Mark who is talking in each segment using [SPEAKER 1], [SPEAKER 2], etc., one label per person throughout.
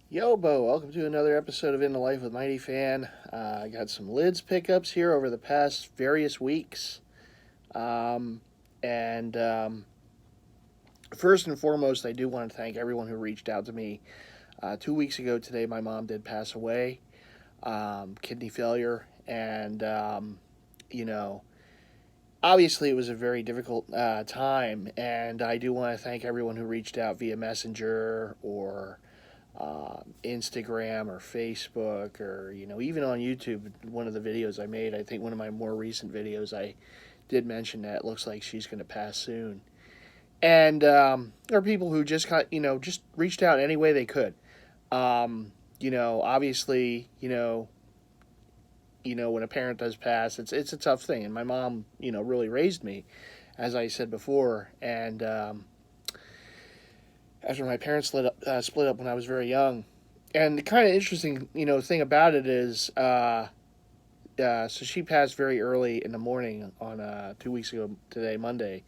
[SPEAKER 1] Yo, Bo, welcome to another episode of In the Life with MightyFan. I got some lids pickups here over the past various weeks. Um, and first and foremost, I do want to thank everyone who reached out to me. 2 weeks ago today, my mom did pass away, kidney failure. And you know, obviously, it was a very difficult time. And I do want to thank everyone who reached out via Messenger or Instagram or Facebook or even on YouTube. One of the videos I made, I think one of my more recent videos, I did mention that it looks like she's going to pass soon. And there are people who just just reached out any way they could. Obviously, when a parent does pass, it's a tough thing. And my mom, really raised me, as I said before. And after my parents split up when I was very young. And the kind of interesting, thing about it is, so she passed very early in the morning on 2 weeks ago today, Monday.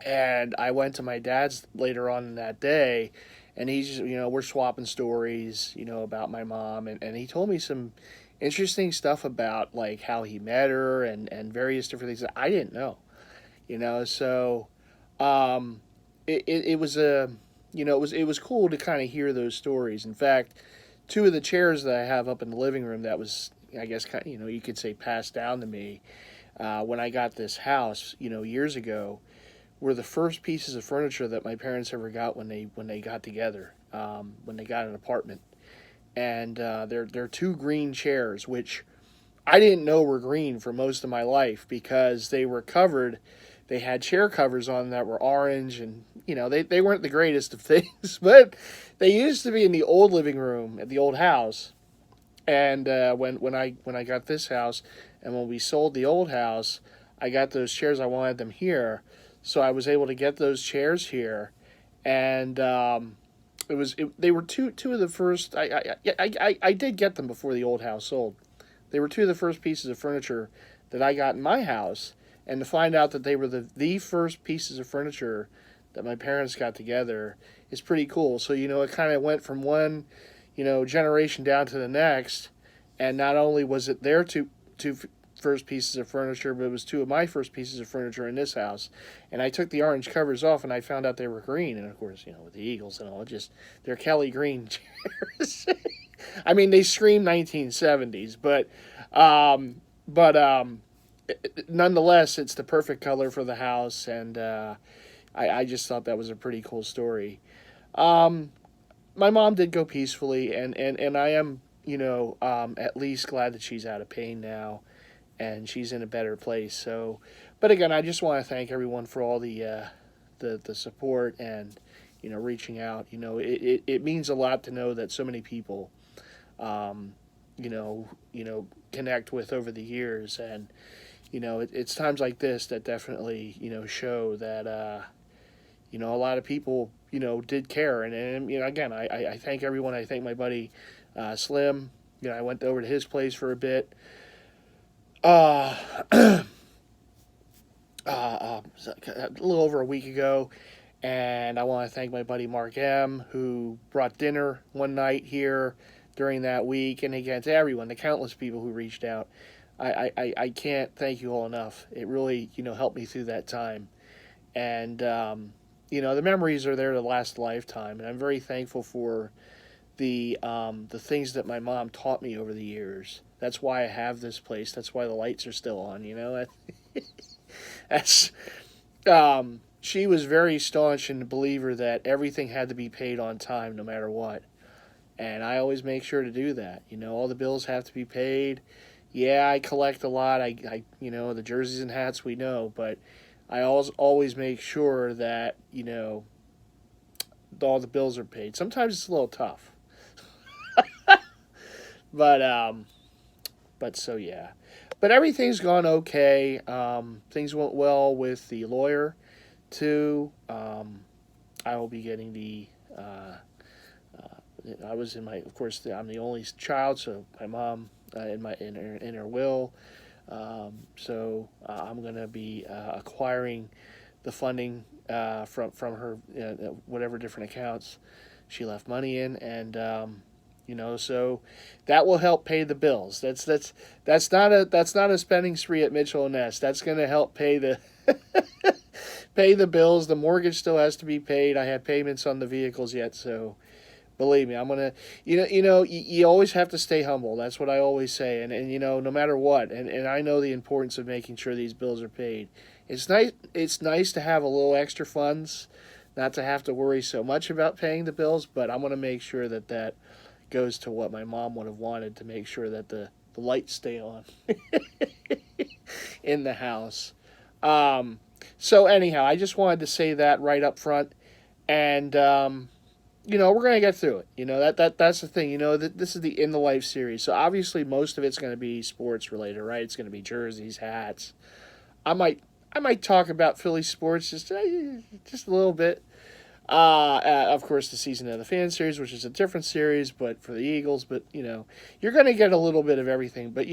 [SPEAKER 1] And I went to my dad's later on in that day, and he's just, we're swapping stories, about my mom, and he told me some interesting stuff about like how he met her and various different things that I didn't know, so um, it was a it was cool to kind of hear those stories. In fact, two of the chairs that I have up in the living room that was, I guess, kind of, you could say, passed down to me when I got this house, years ago, were the first pieces of furniture that my parents ever got when they got together, when they got an apartment. And they're two green chairs, which I didn't know were green for most of my life because they were covered. They had chair covers on that were orange, and they weren't the greatest of things, but they used to be in the old living room at the old house. And when I got this house, and when we sold the old house, I got those chairs. I wanted them here, so I was able to get those chairs here, and they were two of the first. I did get them before the old house sold. They were two of the first pieces of furniture that I got in my house, and to find out that they were the first pieces of furniture that my parents got together is pretty cool. So it kind of went from one generation down to the next, and not only was it their two first pieces of furniture, but it was two of my first pieces of furniture in this house. And I took the orange covers off, and I found out they were green. And of course, with the Eagles and all, just they're Kelly green chairs. I mean, they scream 1970s, but nonetheless, it's the perfect color for the house, and I just thought that was a pretty cool story. Um, my mom did go peacefully, and I am, at least glad that she's out of pain now, and she's in a better place. So, but again, I just want to thank everyone for all the support and reaching out. It means a lot to know that so many people um, connect with over the years. And it's times like this that definitely show that a lot of people did care. And again, I thank everyone. I thank my buddy Slim. I went over to his place for a bit. Uh, a little over a week ago, and I want to thank my buddy Mark M, who brought dinner one night here during that week. And again, to everyone, the countless people who reached out, I can't thank you all enough. It really, helped me through that time. And, the memories are there to last a lifetime. And I'm very thankful for the things that my mom taught me over the years. That's why I have this place. That's why the lights are still on, That's she was very staunch in the believer that everything had to be paid on time no matter what. And I always make sure to do that. All the bills have to be paid. Yeah, I collect a lot. The jerseys and hats we know, but I always make sure that, all the bills are paid. Sometimes it's a little tough. But so yeah. But everything's gone okay. Things went well with the lawyer too. I will be getting the. I was in my. Of course, I'm the only child, so my mom in her will. So I'm gonna be acquiring the funding from her whatever different accounts she left money in, and so that will help pay the bills. That's not a spending spree at Mitchell and Ness. That's going to help pay the pay the bills. The mortgage still has to be paid. I have payments on the vehicles yet, so believe me, I'm gonna. You always have to stay humble. That's what I always say, and no matter what, and I know the importance of making sure these bills are paid. It's nice. It's nice to have a little extra funds, not to have to worry so much about paying the bills. But I'm gonna make sure that goes to what my mom would have wanted, to make sure that the lights stay on in the house. So anyhow, I just wanted to say that right up front, and we're gonna get through it. That's the thing. This is the In the Life series, so obviously most of it's gonna be sports related, right? It's gonna be jerseys, hats. I might talk about Philly sports just a little bit. Of course, the Season of the Fan series, which is a different series, but for the Eagles. But you're going to get a little bit of everything. But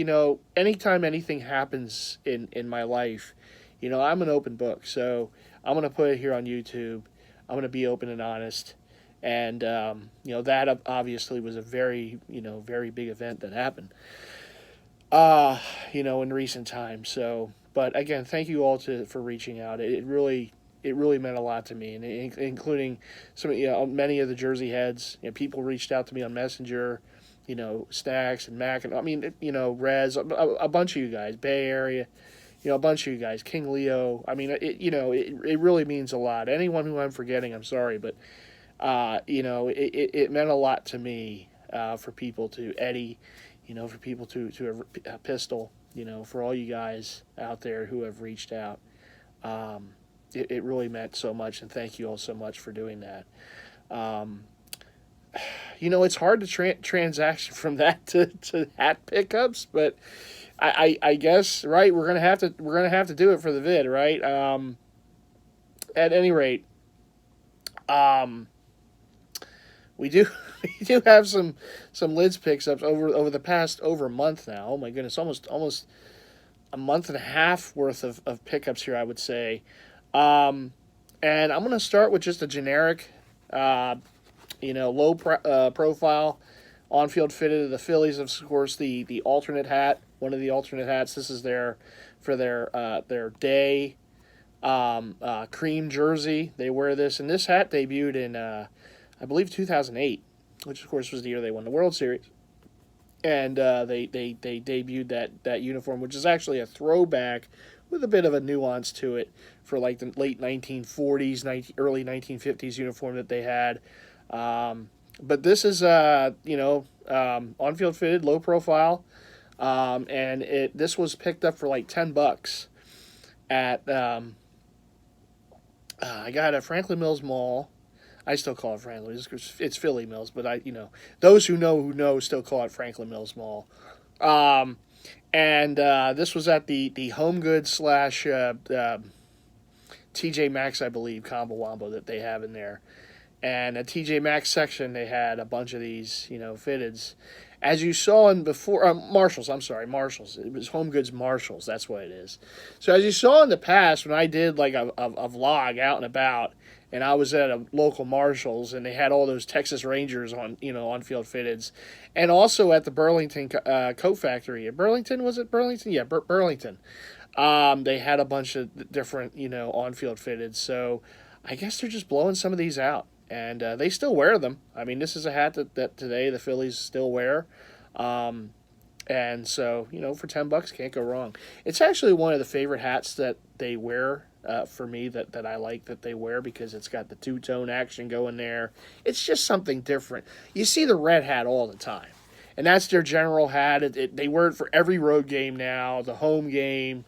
[SPEAKER 1] anytime anything happens in my life, I'm an open book. So I'm going to put it here on YouTube. I'm going to be open and honest. And that obviously was a very very big event that happened. In recent times. So, but again, thank you all for reaching out. It really meant a lot to me, and including many of the Jersey heads. People reached out to me on Messenger, Stacks and Mac, and Rez, a bunch of you guys, Bay Area, a bunch of you guys, King Leo. I mean, it really means a lot. Anyone who I'm forgetting, I'm sorry, but it meant a lot to me for people to Eddie, for people to a Pistol, for all you guys out there who have reached out. It really meant so much, and thank you all so much for doing that. It's hard to transaction from that to hat pickups, but I guess, right, we're gonna have to do it for the vid, right? At any rate, we do have some lids picks ups over the past over a month now. Oh my goodness, almost a month and a half worth of pickups here, I would say. And I'm going to start with just a generic, low profile on-field fitted of the Phillies. Of course, the alternate hat, one of the alternate hats. This is their day cream jersey. They wear this, and this hat debuted in I believe 2008, which of course was the year they won the World Series. And they debuted that uniform, which is actually a throwback with a bit of a nuance to it for like the late 1940s, early 1950s uniform that they had. But this is on-field fitted, low profile, and this was picked up for like $10 at I got it at Franklin Mills Mall. I still call it Franklin. It's Philly Mills, but those who know still call it Franklin Mills Mall. And this was at the Home Goods / TJ Maxx, I believe, combo wombo that they have in there. And at TJ Maxx section, they had a bunch of these, fitteds. As you saw in before, Marshalls. It was Home Goods Marshalls. That's what it is. So as you saw in the past, when I did like a vlog out and about, and I was at a local Marshalls, and they had all those Texas Rangers on-field fitteds, and also at the Burlington Coat Factory. Burlington, was it Burlington? Yeah, Burlington. They had a bunch of different, on-field fitteds. So I guess they're just blowing some of these out, and they still wear them. I mean, this is a hat that today the Phillies still wear. And so, for $10, can't go wrong. It's actually one of the favorite hats that they wear for me that I like that they wear, because it's got the two-tone action going there. It's just something different. You see the red hat all the time, and that's their general hat. They wear it for every road game now, the home game.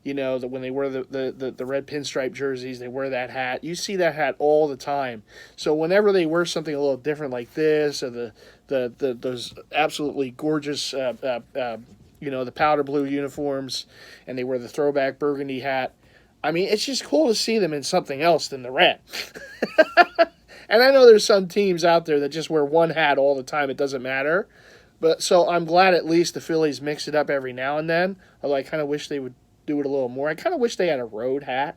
[SPEAKER 1] When they wear the red pinstripe jerseys, they wear that hat. You see that hat all the time. So whenever they wear something a little different like this, or those absolutely gorgeous the powder blue uniforms, and they wear the throwback burgundy hat, I mean, it's just cool to see them in something else than the red. And I know there's some teams out there that just wear one hat all the time. It doesn't matter. But so I'm glad at least the Phillies mix it up every now and then. Although I kind of wish they would do it a little more. I kind of wish they had a road hat.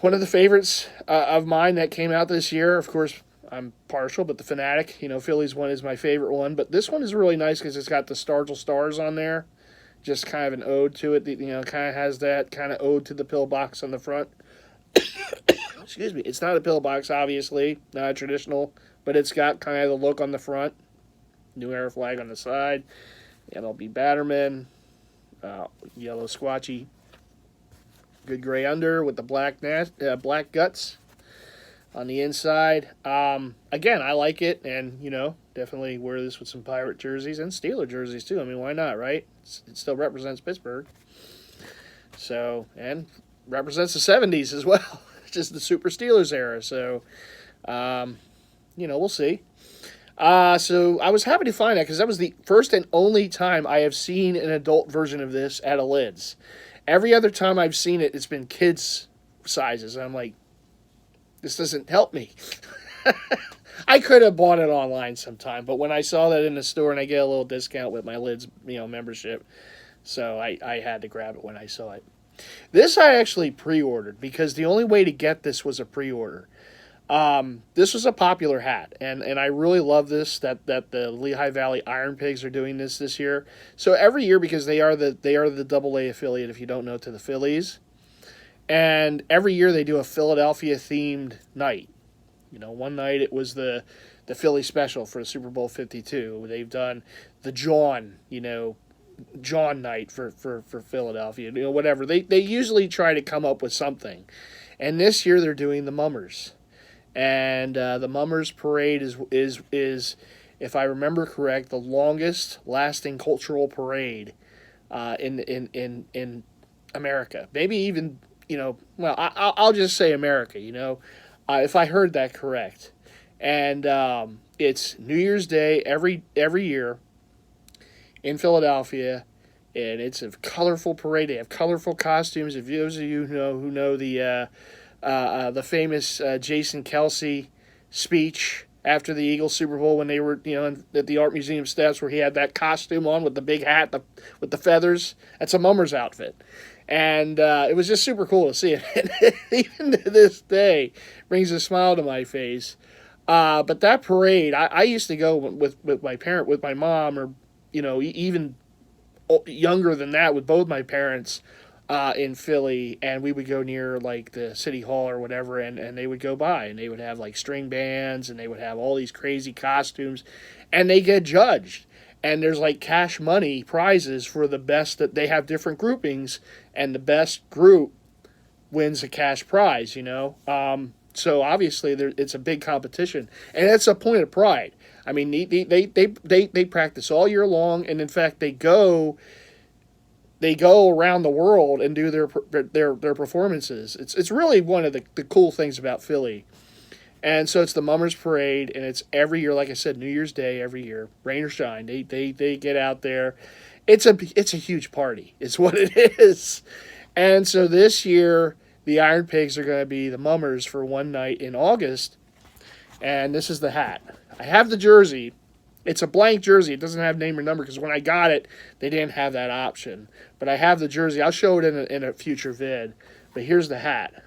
[SPEAKER 1] One of the favorites of mine that came out this year, of course, I'm partial, but the Fanatic, Phillies one is my favorite one. But this one is really nice because it's got the Stargell Stars on there. Just kind of an ode to it. Kind of has that kind of ode to the pillbox on the front. Excuse me. It's not a pillbox, obviously, not a traditional, but it's got kind of the look on the front. New Era flag on the side. MLB Batterman. Yellow squatchy. Good gray under with the black guts on the inside. Again, I like it, and definitely wear this with some Pirate jerseys and Steeler jerseys too. I mean, why not, right? It still represents Pittsburgh. So, and represents the '70s as well, just the Super Steelers era. So, we'll see. So I was happy to find that because that was the first and only time I have seen an adult version of this at a Lids. Every other time I've seen it, it's been kids' sizes. And I'm like, this doesn't help me. I could have bought it online sometime, but when I saw that in the store, and I get a little discount with my Lids, membership, so I had to grab it when I saw it. This I actually pre-ordered because the only way to get this was a pre-order. This was a popular hat, and I really love this that the Lehigh Valley Iron Pigs are doing this year. So every year, because they are the AA affiliate, if you don't know, to the Phillies, and every year they do a Philadelphia themed night. One night it was the Philly special for Super Bowl 52. They've done the John night for Philadelphia. Whatever they usually try to come up with something, and this year they're doing the Mummers. And the Mummers Parade is, if I remember correct, the longest lasting cultural parade in America. Maybe even, I'll just say America, if I heard that correct. And it's New Year's Day every year in Philadelphia, and it's a colorful parade. They have colorful costumes. If those of you who know the famous Jason Kelsey speech after the Eagles Super Bowl when they were, at the Art Museum steps where he had that costume on with the big hat with the feathers. That's a Mummer's outfit. And it was just super cool to see it. Even to this day, brings a smile to my face. But that parade, I used to go with my mom, or, even younger than that with both my parents. In Philly, and we would go near like the city hall or whatever, and they would go by, and they would have like string bands, and they would have all these crazy costumes, and they get judged, and there's like cash money prizes for the best. That they have different groupings, and the best group wins a cash prize. So obviously it's a big competition, and it's a point of pride. I mean, they practice all year long, and in fact they go around the world and do their performances. It's really one of the cool things about Philly. And so it's the Mummers Parade, and it's every year, like I said, New Year's Day every year, rain or shine. They get out there. It's a huge party. It's what it is. And so this year, the Iron Pigs are going to be the Mummers for one night in August. And this is the hat. I have the jersey. It's a blank jersey. It doesn't have name or number because when I got it, they didn't have that option. But I have the jersey. I'll show it in a future vid. But here's the hat.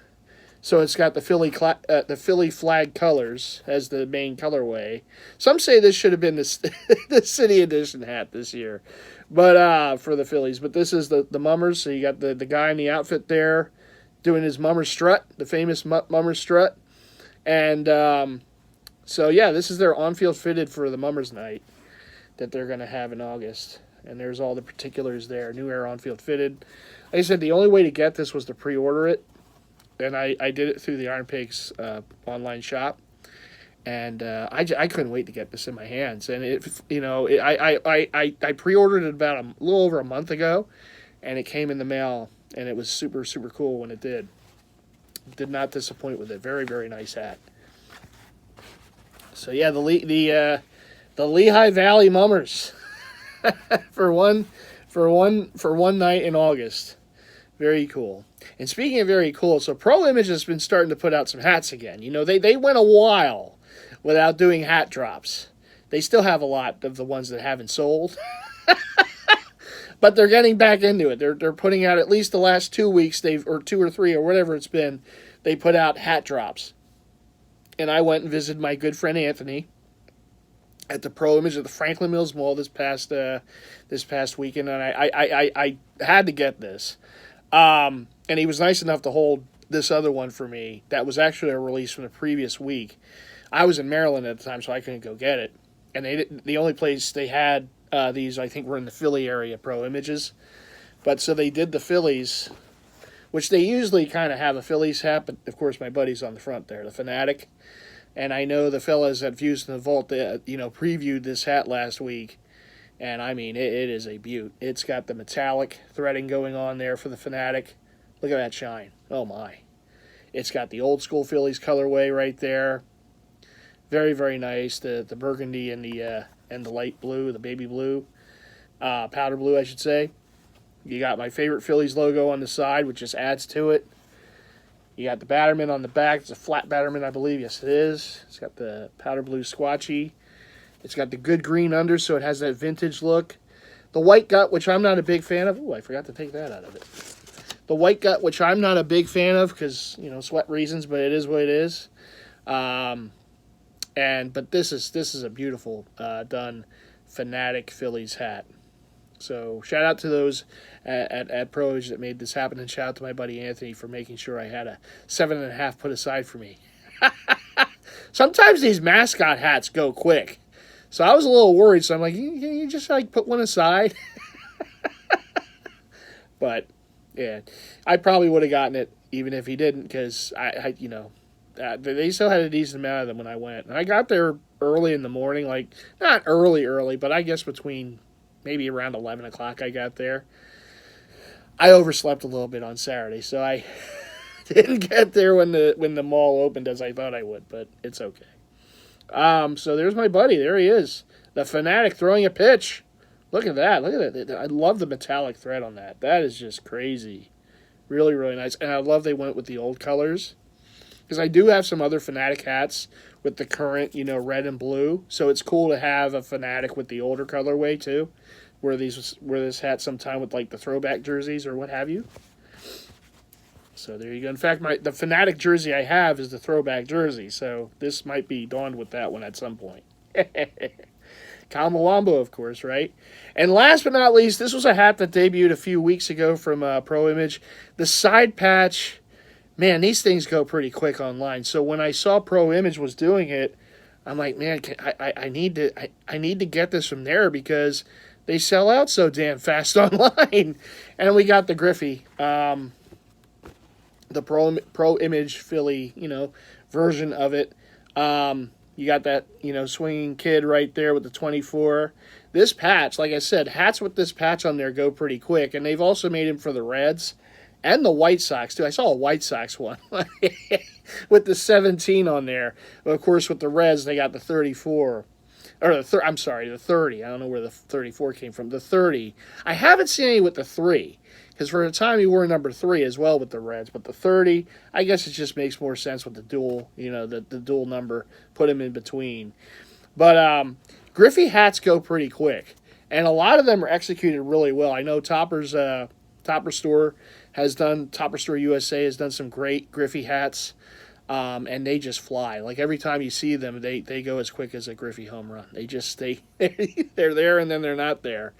[SPEAKER 1] So it's got the Philly flag colors as the main colorway. Some say this should have been the City Edition hat this year, but for the Phillies. But this is the Mummers. So you got the guy in the outfit there doing his Mummer strut, the famous Mummer strut, and. So, yeah, this is their on-field fitted for the Mummers night that they're going to have in August. And there's all the particulars there. New Era on-field fitted. Like I said, the only way to get this was to pre-order it. And I did it through the Iron Pigs online shop. And I couldn't wait to get this in my hands. And, I pre-ordered it about a little over a month ago. And it came in the mail. And it was super, super cool when it did. Did not disappoint with it. Very, very nice hat. So yeah, the Lehigh Valley Mummers for one night in August. Very cool. And speaking of very cool, so Pro Image has been starting to put out some hats again. They went a while without doing hat drops. They still have a lot of the ones that haven't sold. But they're getting back into it. They're putting out at least the last 2 weeks or 2 or 3 or whatever it's been. they put out hat drops. And I went and visited my good friend Anthony at the Pro Image at the Franklin Mills Mall this past weekend, and I had to get this. And he was nice enough to hold this other one for me. That was actually a release from the previous week. I was in Maryland at the time, so I couldn't go get it. And the only place they had these, I think, were in the Philly area, Pro Images. But so they did the Phillies, which they usually kind of have a Phillies hat, but of course my buddy's on the front there, the Fanatic. And I know the fellas at Views in the Vault, previewed this hat last week. And I mean, it is a beaut. It's got the metallic threading going on there for the Fanatic. Look at that shine. Oh my. It's got the old school Phillies colorway right there. Very, very nice. The burgundy and the light blue, the baby blue. Powder blue, I should say. You got my favorite Phillies logo on the side, which just adds to it. You got the Batterman on the back. It's a flat Batterman, I believe. Yes, it is. It's got the powder blue squatchy. It's got the good green under, so it has that vintage look. The white gut, which I'm not a big fan of. Oh, I forgot to take that out of it. The white gut, which I'm not a big fan of because, sweat reasons, but it is what it is. But this is a beautiful done Fanatic Phillies hat. So shout out to those at Pro Image that made this happen, and shout out to my buddy Anthony for making sure I had a 7.5 put aside for me. Sometimes these mascot hats go quick, so I was a little worried. So I'm like, you just put one aside. But yeah, I probably would have gotten it even if he didn't, because they still had a decent amount of them when I went, and I got there early in the morning, like not early, but I guess between maybe around 11 o'clock I got there. I overslept a little bit on Saturday, so I didn't get there when the mall opened as I thought I would, but it's okay. So there's my buddy. There he is. The Fanatic throwing a pitch. Look at that. Look at that. I love the metallic thread on that. That is just crazy. Really, really nice. And I love they went with the old colors, because I do have some other Fanatic hats with the current, red and blue. So it's cool to have a Fanatic with the older colorway too. Wear this hat sometime with like the throwback jerseys or what have you. So there you go. In fact, the Fanatic jersey I have is the throwback jersey, so this might be donned with that one at some point. Kamawambo, of course, right? And last but not least, this was a hat that debuted a few weeks ago from Pro Image. The side patch, man, these things go pretty quick online. So when I saw Pro Image was doing it, I'm like, man, I need to get this from there because they sell out so damn fast online. And we got the Griffey, the Pro Image Philly, version of it. You got that, swinging kid right there with the 24. This patch, like I said, hats with this patch on there go pretty quick. And they've also made him for the Reds and the White Sox, too. I saw a White Sox one with the 17 on there. But, of course, with the Reds, they got the 34. Or the 30. I don't know where the 34 came from. The 30. I haven't seen any with the 3. Because for a time he wore number 3 as well with the Reds. But the 30, I guess it just makes more sense with the dual, the dual number. Put him in between. But Griffey hats go pretty quick. And a lot of them are executed really well. I know Topper Store USA has done some great Griffey hats. And they just fly. Like every time you see them, they go as quick as a Griffey home run. They just stay, they're there and then they're not there.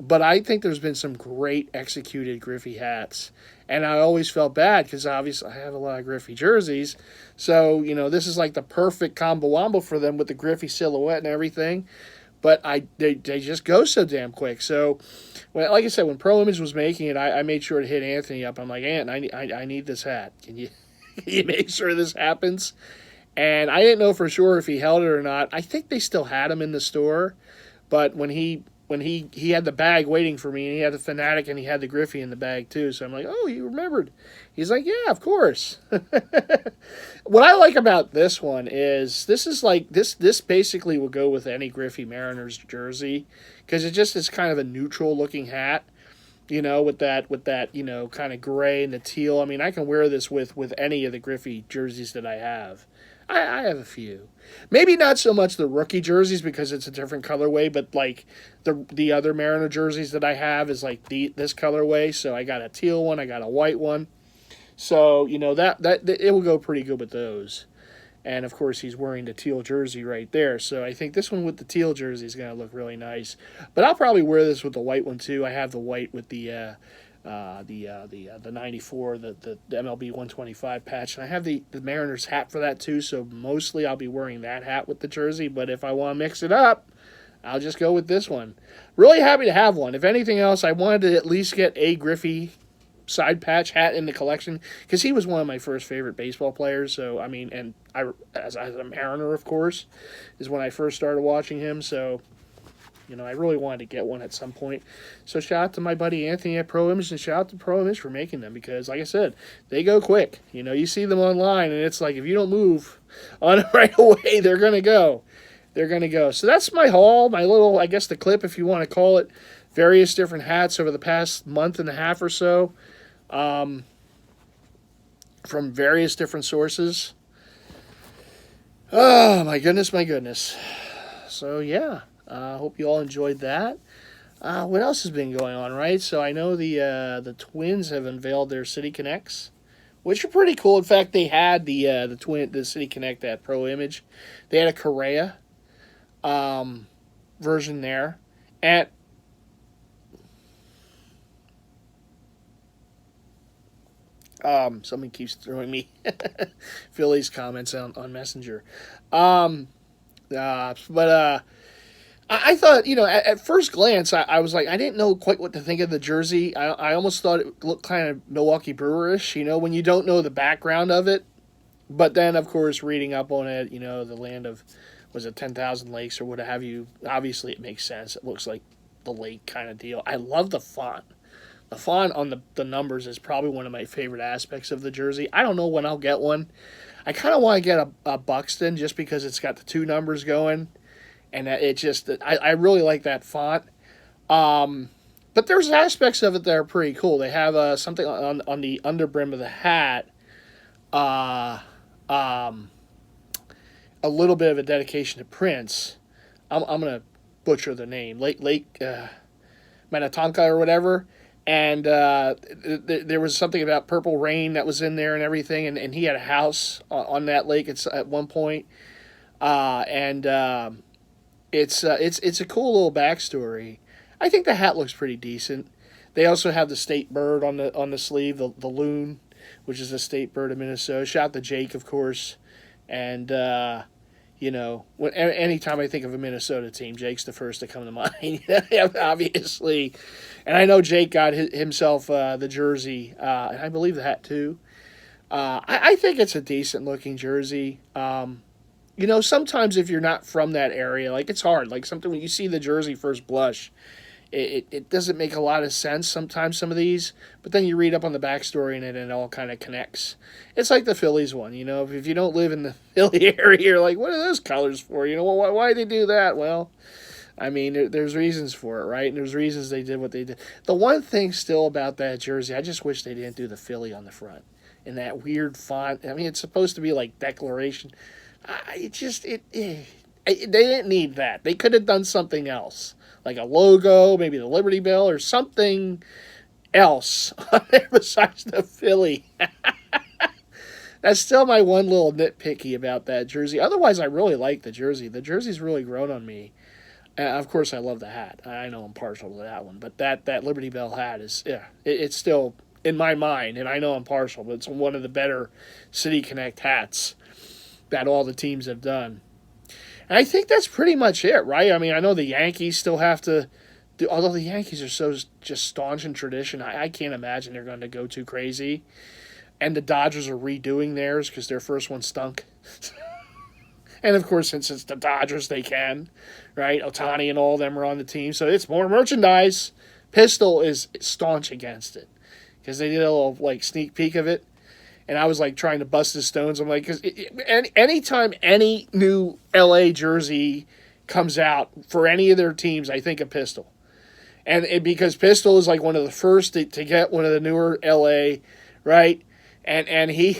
[SPEAKER 1] But I think there's been some great executed Griffey hats. And I always felt bad because obviously I have a lot of Griffey jerseys. So, this is like the perfect combo wombo for them with the Griffey silhouette and everything. But they just go so damn quick. So, like I said, when Pro Image was making it, I made sure to hit Anthony up. I'm like, Ant, I need this hat. Can you make sure this happens? And I didn't know for sure if he held it or not. I think they still had him in the store. But when he had the bag waiting for me, and he had the Fanatic and he had the Griffey in the bag too. So I'm like, oh, you remembered. He's like, yeah, of course. What I like about this one is this basically will go with any Griffey Mariners jersey because it just is kind of a neutral looking hat, with that kind of gray and the teal. I mean, I can wear this with any of the Griffey jerseys that I have. I have a few. Maybe not so much the rookie jerseys because it's a different colorway, but like the other Mariner jerseys that I have is like this colorway. So I got a teal one, I got a white one. So that it will go pretty good with those. And of course, he's wearing the teal jersey right there. So I think this one with the teal jersey is going to look really nice. But I'll probably wear this with the white one too. I have the white with the 94, the MLB 125 patch, and I have the Mariners hat for that too. So mostly I'll be wearing that hat with the jersey. But if I want to mix it up, I'll just go with this one. Really happy to have one. If anything else, I wanted to at least get a Griffey side patch hat in the collection because he was one of my first favorite baseball players. So I mean, and as a Mariner, of course, is when I first started watching him. So I really wanted to get one at some point. So shout out to my buddy Anthony at Pro Image, and shout out to Pro Image for making them because, like I said, they go quick. You see them online, and it's like if you don't move on it right away, they're gonna go. They're gonna go. So that's my haul, my little, I guess, the clip, if you want to call it, various different hats over the past month and a half or so. From various different sources. Oh, my goodness, my goodness. So, yeah, I hope you all enjoyed that. What else has been going on, right? So, I know the Twins have unveiled their City Connects, which are pretty cool. In fact, they had the City Connect at Pro Image. They had a Correa version there. And someone keeps throwing me Philly's comments on Messenger. But I thought, at first glance, I was like, I didn't know quite what to think of the jersey. I almost thought it looked kind of Milwaukee Brewerish, when you don't know the background of it. But then, of course, reading up on it, the land of, was it 10,000 lakes or what have you, obviously it makes sense. It looks like the lake kind of deal. I love the font. The font on the numbers is probably one of my favorite aspects of the jersey. I don't know when I'll get one. I kind of want to get a Buxton just because it's got the two numbers going. And I really like that font. But there's aspects of it that are pretty cool. They have something on the underbrim of the hat. A little bit of a dedication to Prince. I'm going to butcher the name. Lake Minnetonka or whatever. And there was something about Purple Rain that was in there and everything, and he had a house on that lake at one point. It's a cool little backstory. I think the hat looks pretty decent. They also have the state bird on the sleeve, the loon, which is the state bird of Minnesota. Shout out to Jake, of course, and anytime I think of a Minnesota team, Jake's the first to come to mind, obviously. And I know Jake got himself the jersey, and I believe the hat too. I think it's a decent-looking jersey. Sometimes if you're not from that area, like it's hard. Like something when you see the jersey first blush, it doesn't make a lot of sense sometimes, some of these. But then you read up on the backstory and it all kind of connects. It's like the Phillies one, If you don't live in the Philly area, you're like, what are those colors for? Why did they do that? Well, I mean, there's reasons for it, right? And there's reasons they did what they did. The one thing still about that jersey, I just wish they didn't do the Philly on the front in that weird font. I mean, it's supposed to be like declaration. They didn't need that. They could have done something else, like a logo, maybe the Liberty Bell or something else on there besides the Philly. That's still my one little nitpicky about that jersey. Otherwise, I really like the jersey. The jersey's really grown on me. Of course, I love the hat. I know I'm partial to that one, but that Liberty Bell hat is, it's still in my mind, and I know I'm partial, but it's one of the better City Connect hats that all the teams have done. And I think that's pretty much it, right? I mean, I know the Yankees still have to do, although the Yankees are so just staunch in tradition, I can't imagine they're going to go too crazy. And the Dodgers are redoing theirs because their first one stunk. And, of course, since it's the Dodgers, they can, right? Ohtani and all of them are on the team, so it's more merchandise. Pistol is staunch against it because they did a little, sneak peek of it. And I was, trying to bust his stones. I'm like, because anytime any new L.A. jersey comes out for any of their teams, I think of Pistol. And because Pistol is, one of the first to get one of the newer L.A., right? And he...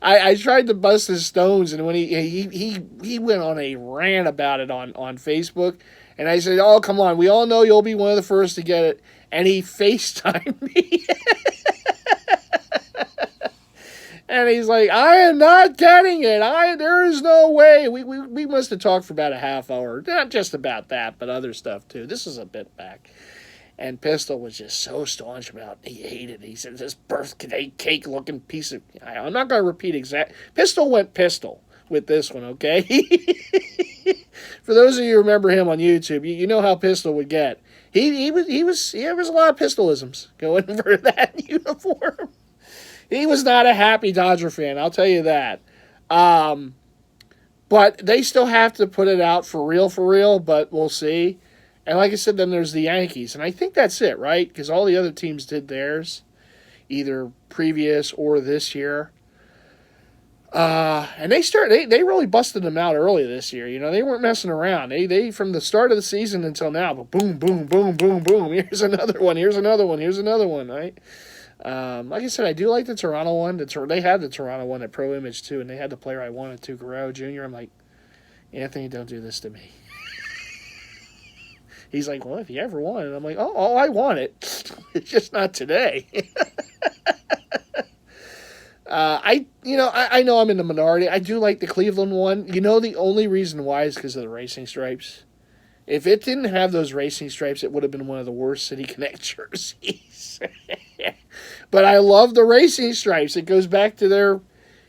[SPEAKER 1] I tried to bust his stones, and when he went on a rant about it on Facebook, and I said, oh, come on, we all know you'll be one of the first to get it, and he FaceTimed me. And he's like, I am not getting it. There is no way. We must have talked for about a half hour. Not just about that, but other stuff too. This is a bit back. And Pistol was just so staunch about it. He hated it. He said, this birthday cake looking piece of... I'm not going to repeat exact... Pistol went pistol with this one, okay? For those of you who remember him on YouTube, you know how Pistol would get. There was a lot of pistolisms going for that uniform. He was not a happy Dodger fan, I'll tell you that. But they still have to put it out for real, but we'll see. And like I said, then there's the Yankees. And I think that's it, right? Because all the other teams did theirs, either previous or this year. And they really busted them out early this year. You know, they weren't messing around. They from the start of the season until now, but boom, boom, boom, boom, boom. Here's another one. Here's another one. Here's another one, right? Like I said, I do like the Toronto one. They had the Toronto one at Pro Image too, and they had the player I wanted to, Guerrero Jr. I'm like, Anthony, don't do this to me. He's like, well, if you ever want it, I'm like, oh, I want it. It's just not today. I know I'm in the minority. I do like the Cleveland one. You know, the only reason why is because of the racing stripes. If it didn't have those racing stripes, it would have been one of the worst City Connect jerseys. But I love the racing stripes. It goes back to their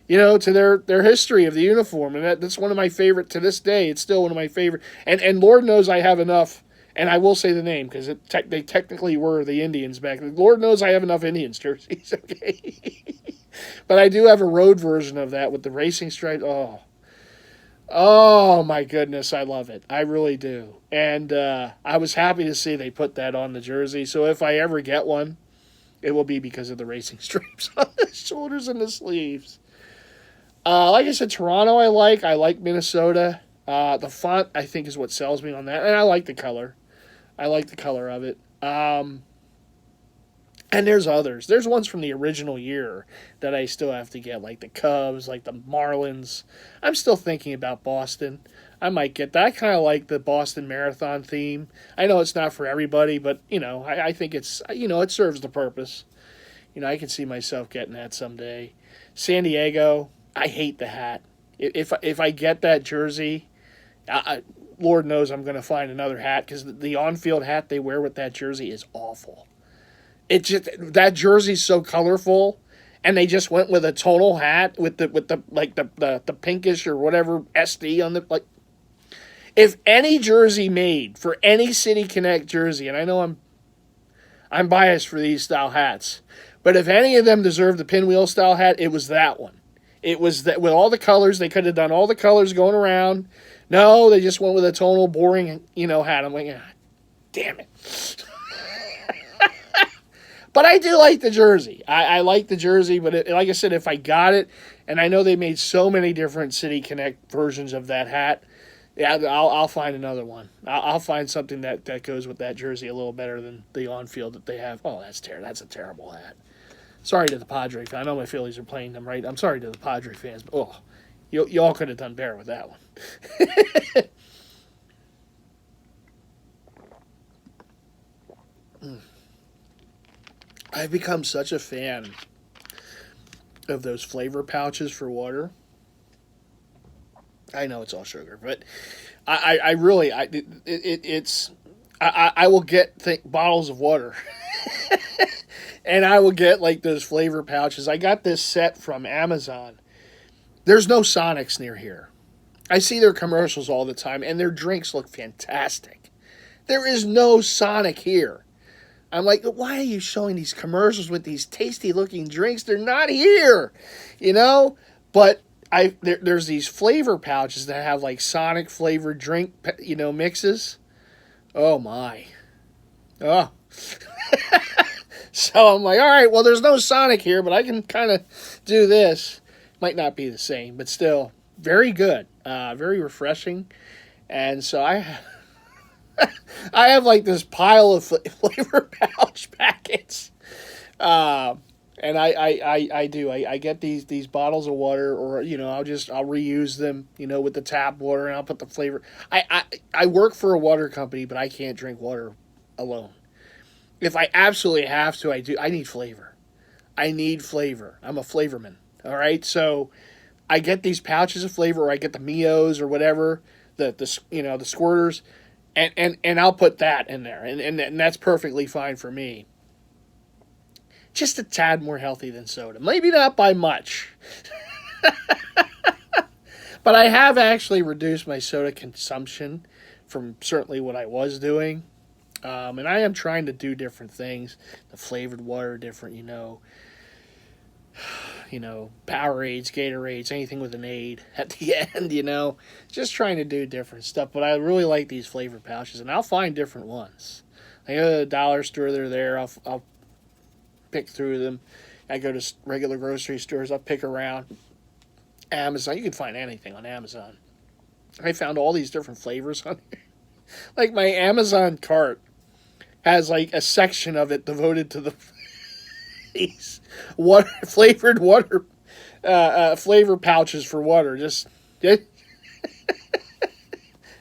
[SPEAKER 1] history of the uniform, and that's one of my favorite to this day. It's still one of my favorite. And Lord knows I have enough. And I will say the name because they technically were the Indians back then. Lord knows I have enough Indians jerseys. Okay. But I do have a road version of that with the racing stripes. Oh my goodness, I love it. I really do. And I was happy to see they put that on the jersey. So if I ever get one, it will be because of the racing stripes on the shoulders and the sleeves. Like I said, Toronto I like Minnesota. The font, I think, is what sells me on that. And I like the color. I like the color of it. And there's others. There's ones from the original year that I still have to get, like the Cubs, like the Marlins. I'm still thinking about Boston. I might get that. I kind of like the Boston Marathon theme. I know it's not for everybody, but, I think it's, it serves the purpose. I can see myself getting that someday. San Diego, I hate the hat. If I get that jersey, Lord knows I'm going to find another hat because the on-field hat they wear with that jersey is awful. It just that jersey's so colorful, and they just went with a tonal hat with the pinkish or whatever SD on the like. If any jersey made for any City Connect jersey, and I know I'm biased for these style hats, but if any of them deserved the pinwheel style hat, it was that one. It was that with all the colors. They could have done all the colors going around. No, they just went with a tonal, boring, hat. I'm like, damn it. But I do like the jersey. I like the jersey, but like I said, if I got it, and I know they made so many different City Connect versions of that hat, yeah, I'll find another one. I'll find something that goes with that jersey a little better than the on-field that they have. Oh, that's a terrible hat. Sorry to the Padre fans. I know my Phillies are playing them right. I'm sorry to the Padre fans, but y'all could have done better with that one. I've become such a fan of those flavor pouches for water. I know it's all sugar, but I will get bottles of water, and I will get like those flavor pouches. I got this set from Amazon. There's no Sonics near here. I see their commercials all the time, and their drinks look fantastic. There is no Sonic here. I'm like, why are you showing these commercials with these tasty-looking drinks? They're not here, But there's these flavor pouches that have like Sonic flavored drink, mixes. Oh my, oh. So I'm like, all right, well, there's no Sonic here, but I can kind of do this. Might not be the same, but still very good, very refreshing, and so I have like this pile of flavor pouch packets, and I get these bottles of water, or I'll reuse them, with the tap water, and I'll put the flavor. I work for a water company, but I can't drink water alone. If I absolutely have to, I need flavor. I need flavor. I'm a flavorman. All right, so I get these pouches of flavor, or I get the Mios or whatever, the squirters, and I'll put that in there, and that's perfectly fine for me. Just a tad more healthy than soda, maybe not by much, but I have actually reduced my soda consumption from certainly what I was doing. And I am trying to do different things. The flavored water, different, Powerades, Gatorades, anything with an aid at the end, just trying to do different stuff. But I really like these flavored pouches, and I'll find different ones. I go to the dollar store, they're there. I'll pick through them. I go to regular grocery stores, I'll pick around. Amazon, you can find anything on Amazon. I found all these different flavors on here. Like my Amazon cart has like a section of it devoted to these flavored water, flavor pouches for water.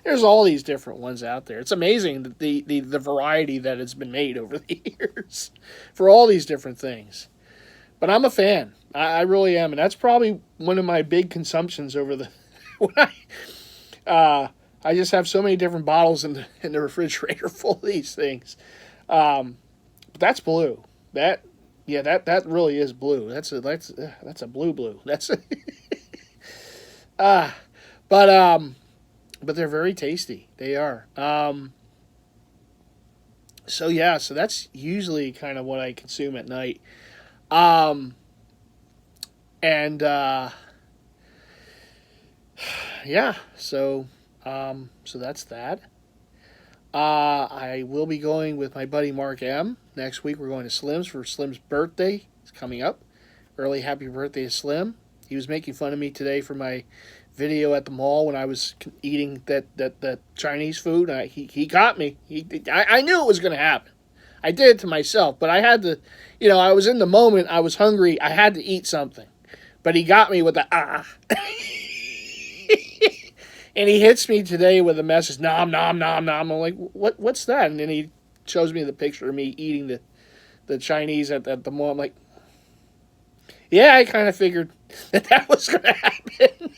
[SPEAKER 1] There's all these different ones out there. It's amazing that the variety that has been made over the years for all these different things. But I'm a fan. I really am, and that's probably one of my big consumptions over the. When I just have so many different bottles in the refrigerator full of these things. But that's blue. That really is blue. That's a blue. That's but they're very tasty. They are. So that's usually kind of what I consume at night. And so that's that. I will be going with my buddy Mark M. Next week we're going to Slim's for Slim's birthday. It's coming up. Early happy birthday to Slim. He was making fun of me today for my video at the mall when I was eating that Chinese food. He got me. I knew it was going to happen. I did it to myself, but I had to, I was in the moment. I was hungry. I had to eat something. But he got me with the And he hits me today with a message, nom, nom, nom, nom. I'm like, what's that? And then he shows me the picture of me eating the Chinese at the mall. I'm like, yeah, I kind of figured that was going to happen.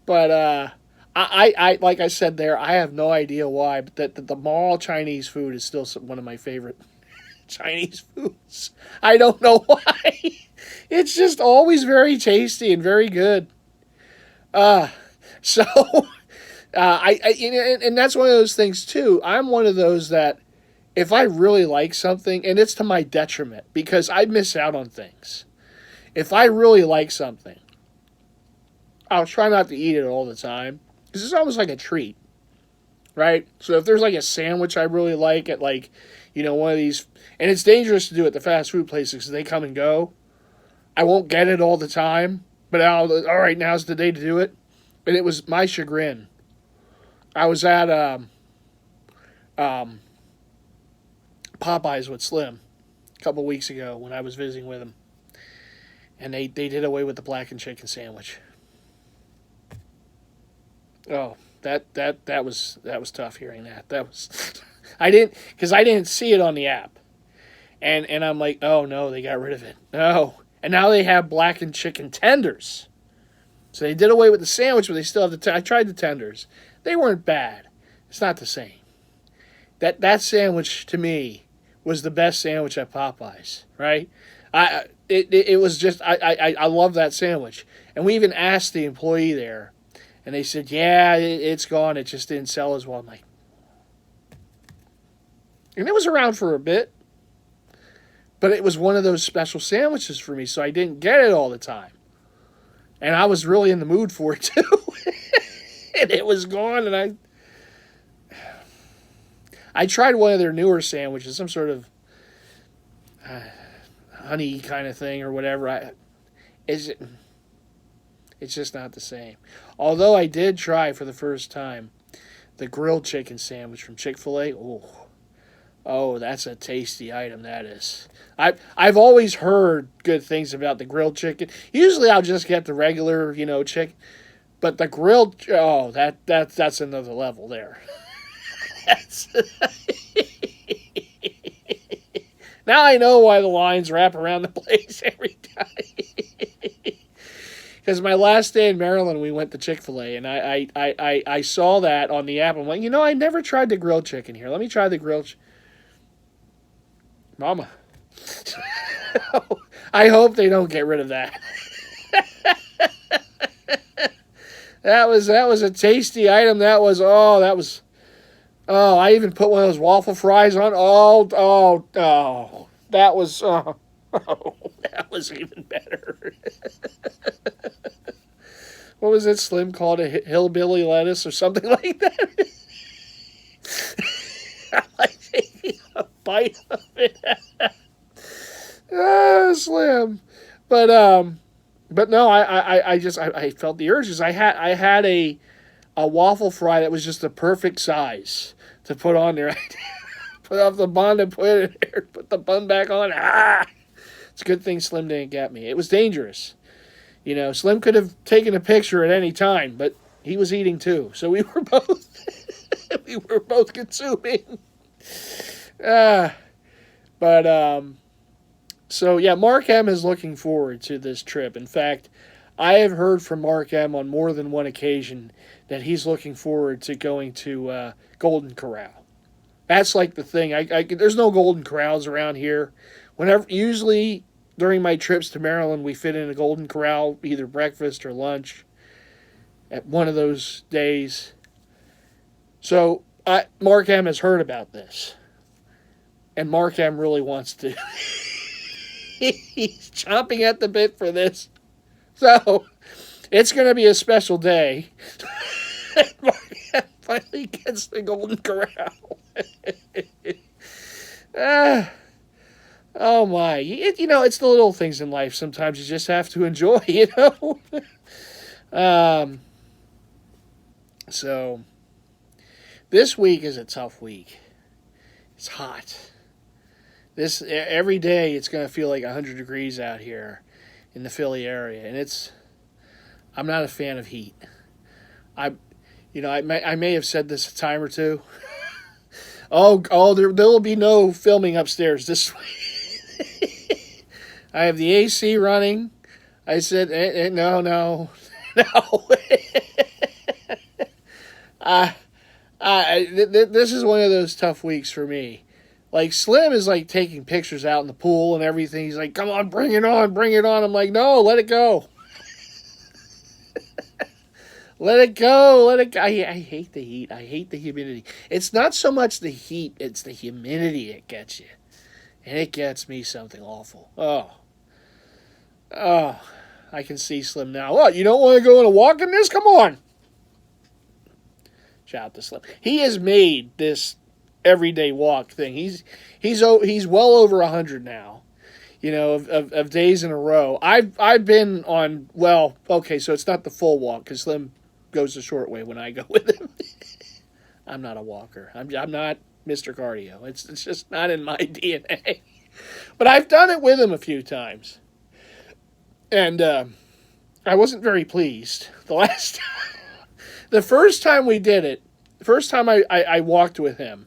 [SPEAKER 1] But I like I said there, I have no idea why, but that the mall Chinese food is still one of my favorite Chinese foods. I don't know why. It's just always very tasty and very good. So and that's one of those things too. I'm one of those that if I really like something, and it's to my detriment because I miss out on things. If I really like something, I'll try not to eat it all the time because it's almost like a treat, right? So if there's like a sandwich I really like at one of these, and it's dangerous to do at the fast food places because they come and go. I won't get it all the time, but all right, now's the day to do it. And it was my chagrin. I was at Popeyes with Slim a couple weeks ago when I was visiting with him, and they did away with the blackened chicken sandwich. Oh, that was tough hearing that. That was I didn't see it on the app, and I'm like, oh no, they got rid of it. No. And now they have blackened chicken tenders. So they did away with the sandwich, but they still have I tried the tenders. They weren't bad. It's not the same. That sandwich, to me, was the best sandwich at Popeyes, right? It was just, I love that sandwich. And we even asked the employee there, and they said, yeah, it's gone. It just didn't sell as well. I'm like, and it was around for a bit. But it was one of those special sandwiches for me, so I didn't get it all the time. And I was really in the mood for it, too. And it was gone, and I tried one of their newer sandwiches, some sort of honey kind of thing or whatever. It's just not the same. Although I did try for the first time the grilled chicken sandwich from Chick-fil-A. Oh, that's a tasty item, that is. I've always heard good things about the grilled chicken. Usually I'll just get the regular, chicken. But the grilled, that's another level there. Now I know why the lines wrap around the place every time. Because my last day in Maryland, we went to Chick-fil-A, and I saw that on the app. I'm like, I never tried the grilled chicken here. Let me try the grilled Mama. I hope they don't get rid of that. That was a tasty item. I even put one of those waffle fries on. That was that was even better. What was it Slim called? A hillbilly lettuce or something like that? I like taking a bite of it. Slim. But no, I felt the urges. I had a waffle fry that was just the perfect size to put on there. Put off the bun and put it in there. Put the bun back on. It's a good thing Slim didn't get me. It was dangerous. Slim could have taken a picture at any time, but he was eating too. So we were both consuming. So yeah, Mark M is looking forward to this trip. In fact, I have heard from Mark M on more than one occasion that he's looking forward to going to Golden Corral. That's like the thing. There's no Golden Corrals around here. Usually during my trips to Maryland, we fit in a Golden Corral, either breakfast or lunch at one of those days. So Mark M has heard about this. And Mark M really wants to. He's chomping at the bit for this. So it's going to be a special day. Mark M finally gets the Golden Corral. Oh my. It's the little things in life sometimes you just have to enjoy, So this week is a tough week. It's hot. Every day it's going to feel like 100 degrees out here in the Philly area, and I'm not a fan of heat. I may have said this a time or two. There will be no filming upstairs this week. I have the AC running. I said, no. This is one of those tough weeks for me. Like, Slim is, like, taking pictures out in the pool and everything. He's like, come on, bring it on. I'm like, no, let it go. Let it go. I hate the heat. I hate the humidity. It's not so much the heat, it's the humidity that gets you. And it gets me something awful. Oh, I can see Slim now. What, you don't want to go on a walk in this? Come on. Shout out to Slim. He has made this everyday walk thing. He's well over 100 now. Of days in a row. I've been on, well, okay, so it's not the full walk because Slim goes the short way when I go with him. I'm not a walker. I'm not Mr. Cardio. It's just not in my DNA. But I've done it with him a few times. And I wasn't very pleased the first time we did it, the first time I walked with him,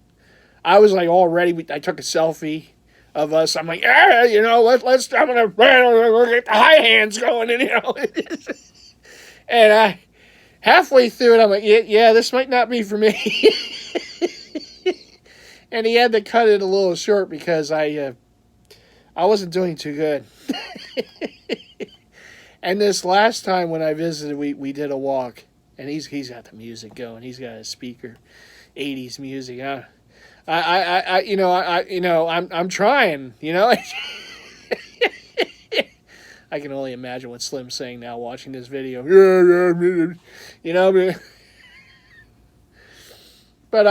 [SPEAKER 1] I was like all ready. I took a selfie of us. I'm like, let's I'm gonna get the high hands going, and halfway through it, I'm like, yeah, this might not be for me. And he had to cut it a little short because I wasn't doing too good. And this last time when I visited, we did a walk, and he's got the music going. He's got a speaker, 80s music. I'm trying, I can only imagine what Slim's saying now watching this video. But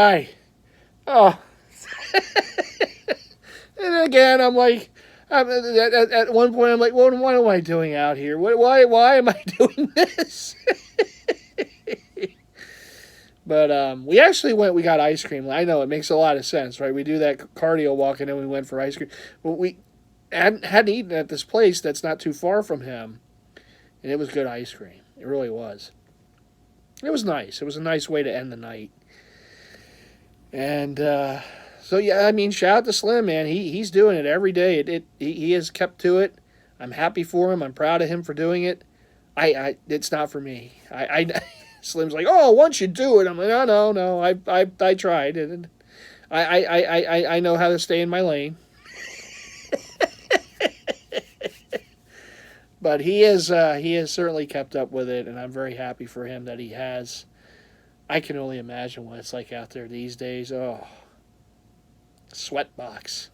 [SPEAKER 1] and again, I'm like, at one point, I'm like, what am I doing out here? Why am I doing this? But we actually we got ice cream. I know, it makes a lot of sense, right? We do that cardio walk, and then we went for ice cream. But we hadn't eaten at this place that's not too far from him, and it was good ice cream. It really was. It was nice. It was a nice way to end the night. And So yeah, I mean, shout out to Slim, man. He's doing it every day. He has kept to it. I'm happy for him. I'm proud of him for doing it. I it's not for me. Slim's like, oh, once you do it, I'm like, no. I tried, and I know how to stay in my lane. But he has certainly kept up with it, and I'm very happy for him that he has. I can only imagine what it's like out there these days. Oh, sweatbox.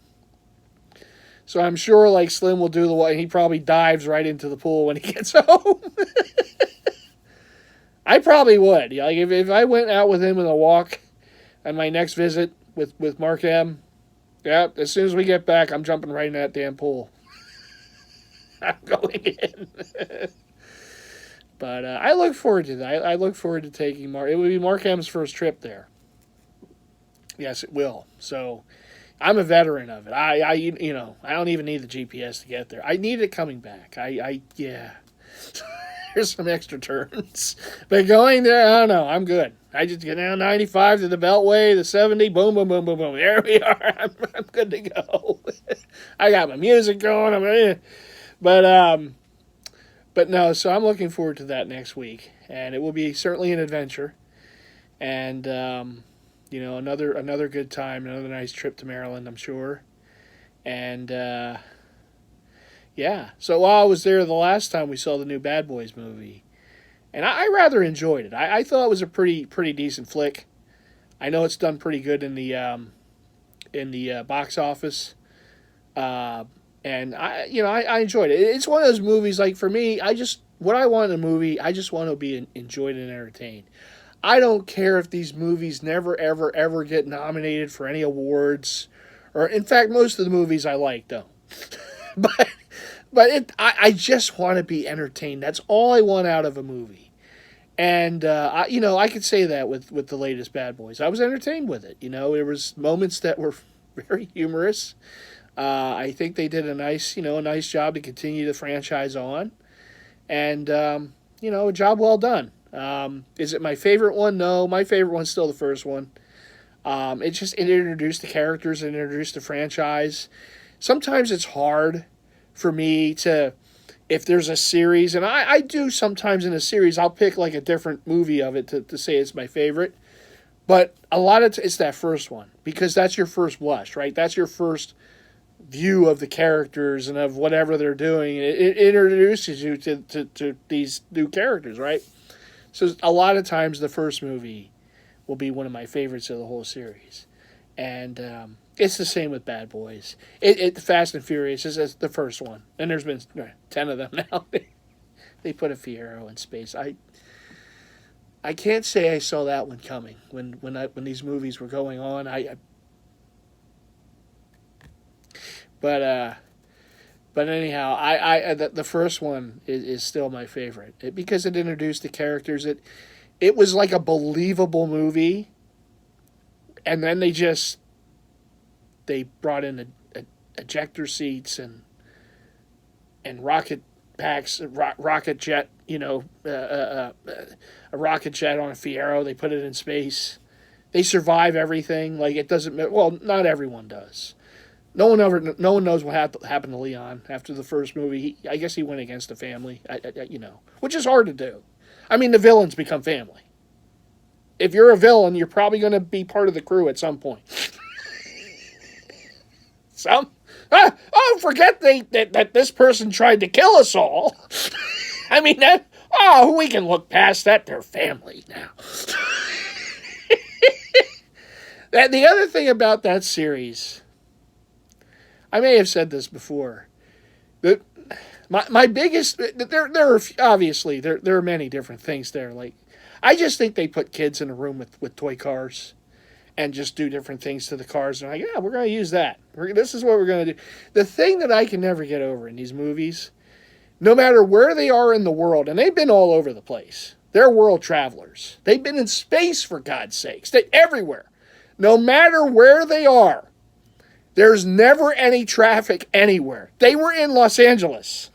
[SPEAKER 1] So I'm sure like Slim will do the one. He probably dives right into the pool when he gets home. I probably would. Like if I went out with him in a walk on my next visit with Mark M. Yeah, as soon as we get back, I'm jumping right in that damn pool. I'm going in. But I look forward to that. I look forward to taking Mark. It would be Mark M's first trip there. Yes, it will. So I'm a veteran of it. I don't even need the GPS to get there. I need it coming back. Yeah. There's some extra turns. But going there, I don't know. I'm good. I just get down 95 to the Beltway, the 70, boom, boom, boom, boom, boom. There we are. I'm good to go. I got my music going. But no, so I'm looking forward to that next week. And it will be certainly an adventure. And, another good time, another nice trip to Maryland, I'm sure. And, yeah. So while I was there the last time, we saw the new Bad Boys movie. And I rather enjoyed it. I thought it was a pretty decent flick. I know it's done pretty good in the box office. And I enjoyed it. It's one of those movies, like for me, what I want in a movie, I just want to be enjoyed and entertained. I don't care if these movies never, ever, ever get nominated for any awards. Or, in fact, most of the movies I like don't. I just want to be entertained. That's all I want out of a movie. And, I could say that with the latest Bad Boys. I was entertained with it. There was moments that were very humorous. I think they did a nice job to continue the franchise on. And, a job well done. Is it my favorite one? No, my favorite one's still the first one. It introduced the characters and introduced the franchise. Sometimes it's hard for me if there's a series, and I do sometimes in a series, I'll pick like a different movie of it to say it's my favorite. But a lot of it's that first one, because that's your first blush, right? That's your first view of the characters and of whatever they're doing. It introduces you to these new characters, right? So a lot of times the first movie will be one of my favorites of the whole series. And it's the same with Bad Boys. Fast and Furious is the first one. And there's been 10 of them now. They put a Fiero in space. I can't say I saw that one coming when these movies were going on. But anyhow, the first one is still my favorite because it introduced the characters. It was like a believable movie, and then they brought in ejector seats and rocket packs, rocket jet. A rocket jet on a Fiero. They put it in space. They survive everything. Like it doesn't. Well, not everyone does. No one knows what happened to Leon after the first movie. I guess he went against the family, which is hard to do. I mean, the villains become family. If you're a villain, you're probably going to be part of the crew at some point. Forget that this person tried to kill us all. I mean, we can look past that. They're family now. The other thing about that series, I may have said this before, but my biggest, there are many different things there. Like, I just think they put kids in a room with toy cars and just do different things to the cars. And like, yeah, we're going to use that. This is what we're going to do. The thing that I can never get over in these movies, no matter where they are in the world, and they've been all over the place. They're world travelers. They've been in space, for God's sakes. They're everywhere. No matter where they are, there's never any traffic anywhere. They were in Los Angeles.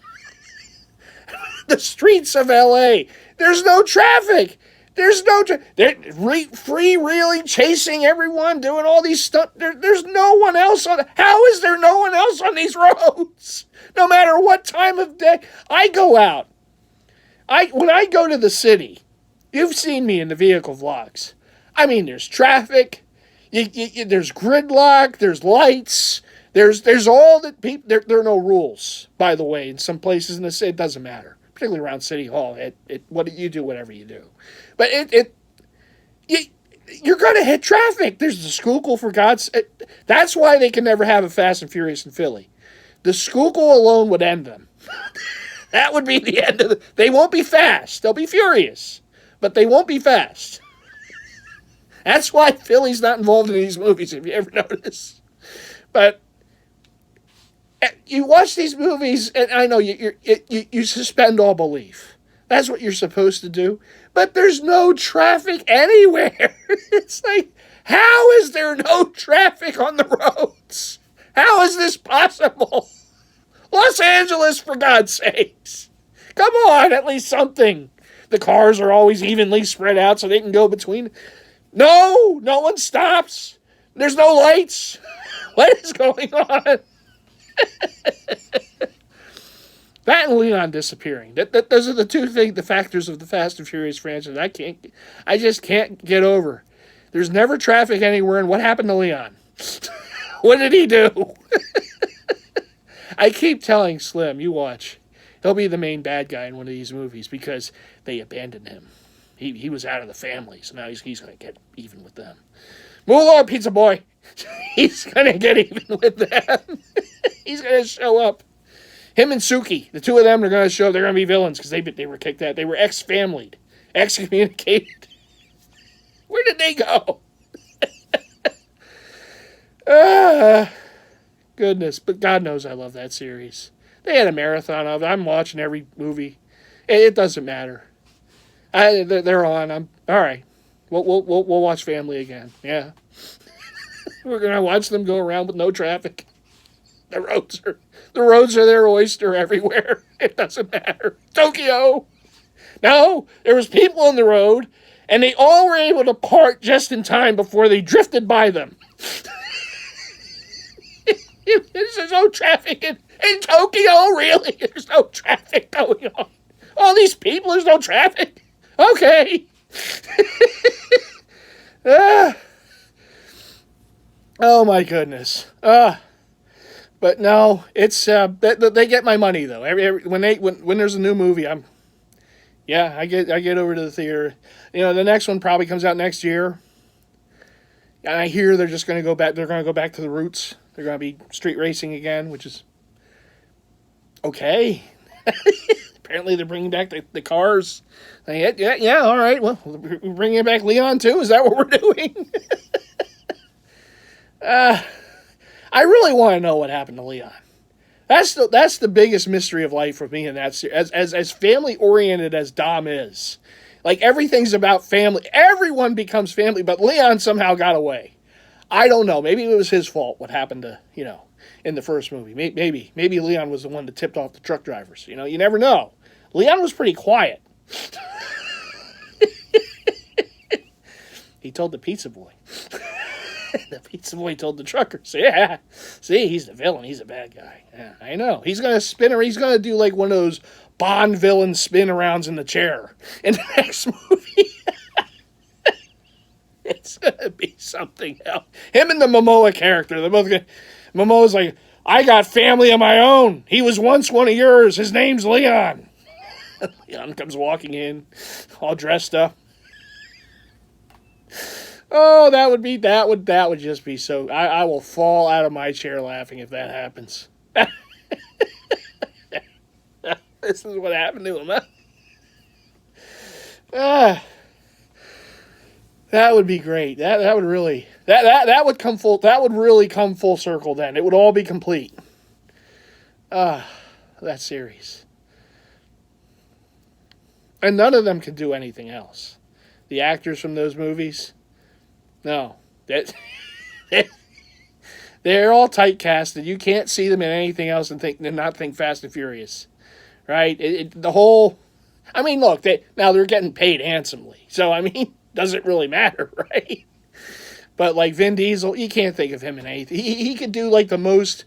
[SPEAKER 1] The streets of L.A., there's no traffic. There's no... They're freewheeling, chasing everyone, doing all these stuff. There's no one else on... How is there no one else on these roads? No matter what time of day. I go out. When I go to the city, you've seen me in the vehicle vlogs. I mean, there's traffic. There's gridlock. There's lights. There's all that people... There are no rules, by the way. In some places in the city, it doesn't matter. Particularly around City Hall. What you do, whatever you do. But you're going to hit traffic. There's the Schuylkill, for God's sake. That's why they can never have a Fast and Furious in Philly. The Schuylkill alone would end them. That would be the end of the... They won't be fast. They'll be furious. But they won't be fast. That's why Philly's not involved in these movies, if you ever notice. But you watch these movies, and I know you suspend all belief. That's what you're supposed to do. But there's no traffic anywhere. It's like, how is there no traffic on the roads? How is this possible? Los Angeles, for God's sakes. Come on, at least something. The cars are always evenly spread out so they can go between. No one stops. There's no lights. What is going on? That and Leon disappearing. Those are the two the factors of the Fast and Furious franchise I just can't get over. There's never traffic anywhere, and what happened to Leon? What did he do? I keep telling Slim, you watch. He'll be the main bad guy in one of these movies because they abandoned him. He was out of the family, so now he's going to get even with them. Move along, pizza boy. He's going to get even with them. He's going to show up. Him and Suki, the two of them are going to show up. They're going to be villains because they were kicked out. They were ex-familyed, excommunicated. Where did they go? Goodness, but God knows I love that series. They had a marathon of it. I'm watching every movie. It doesn't matter. They're on. I'm all right. We'll watch Family again. Yeah, we're gonna watch them go around with no traffic. The roads are their oyster everywhere. It doesn't matter. Tokyo. No, there was people on the road, and they all were able to park just in time before they drifted by them. There's no traffic in Tokyo, really? There's no traffic going on. All these people, there's no traffic. Okay. Oh, my goodness. But no, it's they get my money, though. When there's a new movie, I get over to the theater. You know, the next one probably comes out next year. And I hear they're just going to go back. They're going to go back to the roots. They're going to be street racing again, which is okay. Apparently, they're bringing back the cars. Yeah, all right. Well, we're bringing back Leon too. Is that what we're doing? I really want to know what happened to Leon. That's the biggest mystery of life for me in that series. As family oriented as Dom is, like everything's about family. Everyone becomes family, but Leon somehow got away. I don't know. Maybe it was his fault what happened to, in the first movie. Maybe Leon was the one that tipped off the truck drivers. You never know. Leon was pretty quiet. He told the pizza boy. The pizza boy told the truckers, yeah, see, he's the villain. He's a bad guy. Yeah, I know. He's going to spin around. He's going to do like one of those Bond villain spin arounds in the chair in the next movie. It's going to be something else. Him and the Momoa character, they're both going to... Momoa's like, I got family of my own. He was once one of yours. His name's Leon. Leon comes walking in, all dressed up. Oh, that would just be so... I will fall out of my chair laughing if that happens. This is what happened to him, huh? That would be great. That would really... That would come full... That would really come full circle then. It would all be complete. That series. And none of them could do anything else. The actors from those movies... No, they're all typecasted. You can't see them in anything else and not think Fast and Furious, right? The whole I mean, look, now they're getting paid handsomely. So, I mean, does it really matter, right? But like Vin Diesel, you can't think of him in anything. He could do like the most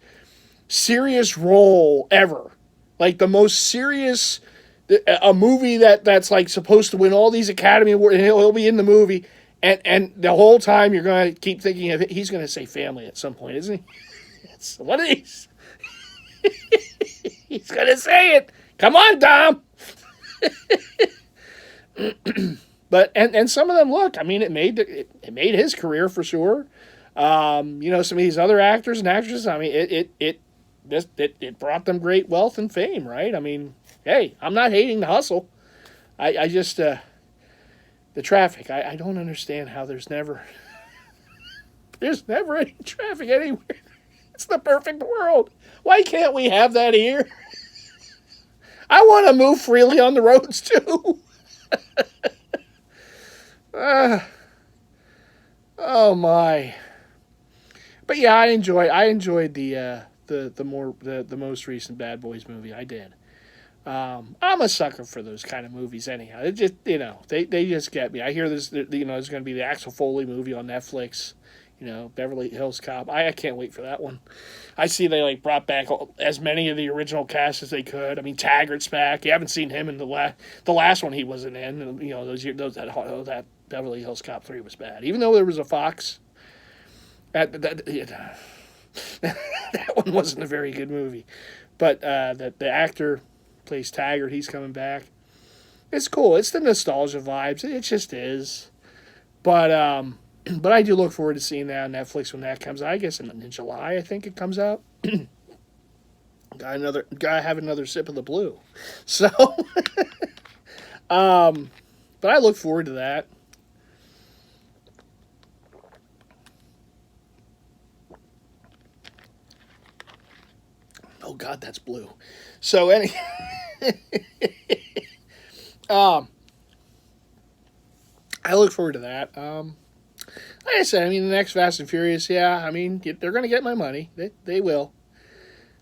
[SPEAKER 1] serious role ever. Like the most serious, a movie that's like supposed to win all these Academy Awards, and he'll be in the movie. And the whole time you're going to keep thinking of it. He's going to say family at some point, isn't he? It's one of these. He's going to say it. Come on, Dom. But and some of them, look, I mean, it made his career for sure. Some of these other actors and actresses, I mean, it brought them great wealth and fame, right? I mean, hey, I'm not hating the hustle. I just the traffic. I don't understand how there's never any traffic anywhere. It's the perfect world. Why can't we have that here? I want to move freely on the roads too. Oh my. But yeah, I enjoyed the most recent Bad Boys movie. I did. I'm a sucker for those kind of movies anyhow. It just, they just get me. I hear there's going to be the Axel Foley movie on Netflix, Beverly Hills Cop. I can't wait for that one. I see they like brought back as many of the original cast as they could. I mean, Taggart's back. You haven't seen him in the last one he wasn't in. And, that Beverly Hills Cop 3 was bad. Even though there was a Fox, that one wasn't a very good movie. But the actor plays Taggart. He's coming back. It's cool. It's the nostalgia vibes. It just is. But I do look forward to seeing that on Netflix when that comes out. I guess in July, I think it comes out. Gotta have another sip of the blue. So, but I look forward to that. Oh God, that's blue. So I look forward to that. Like I said, I mean, the next Fast and Furious, yeah, I mean, they're going to get my money. They will.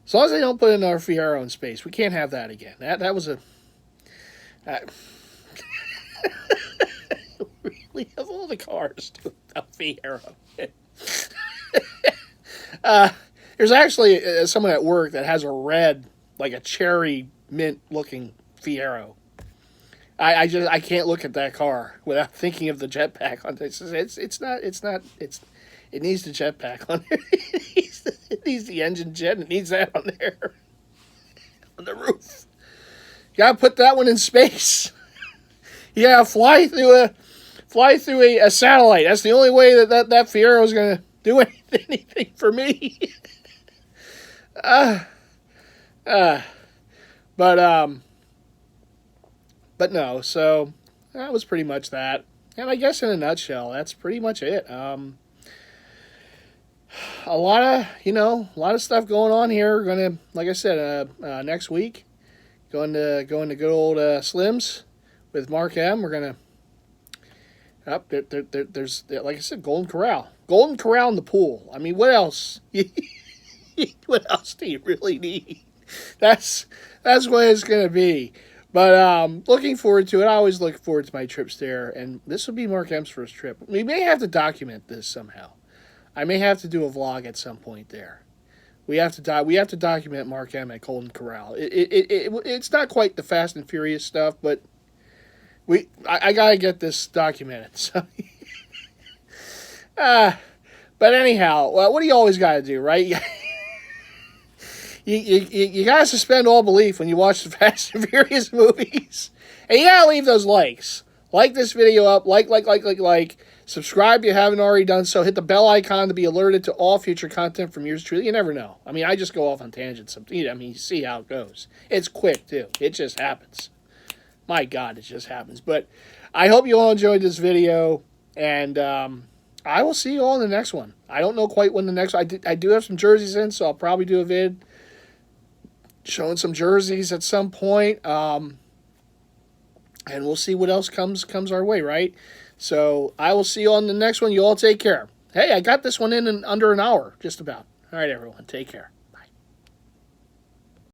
[SPEAKER 1] As long as they don't put another Fiero in space. We can't have that again. That was a... really, of all the cars, a Fiero. There's actually someone at work that has a red, like a cherry mint looking Fiero. I can't look at that car without thinking of the jetpack on it. It needs the jetpack on there. It needs the engine jet. It needs that on there on the roof. You gotta put that one in space. You gotta fly through a satellite. That's the only way that Fiero is gonna do anything for me. But no, so that was pretty much that. And I guess in a nutshell, that's pretty much it. A lot of stuff going on here. We're gonna, like I said, next week, going to good old Slim's with Mark M. We're gonna there's like I said, Golden Corral in the pool. I mean, what else? What else do you really need? That's what it's gonna be. But looking forward to it. I always look forward to my trips there, and this will be Mark M's first trip. We may have to document this somehow. I may have to do a vlog at some point there. We have to document Mark M at Golden Corral. It's not quite the Fast and Furious stuff, but I gotta get this documented. So, but anyhow, what do you always gotta do, right? You gotta suspend all belief when you watch the Fast and Furious movies. And you gotta leave those likes. Like this video up. Like. Subscribe if you haven't already done so. Hit the bell icon to be alerted to all future content from yours truly. You never know. I mean, I just go off on tangents. I mean, you see how it goes. It's quick, too. It just happens. My God, it just happens. But I hope you all enjoyed this video. And I will see you all in the next one. I don't know quite when the next one. I do have some jerseys in, so I'll probably do a vid showing some jerseys at some point. And we'll see what else comes our way, right? So I will see you on the next one. You all take care. Hey, I got this one in under an hour, just about. All right, everyone, take care.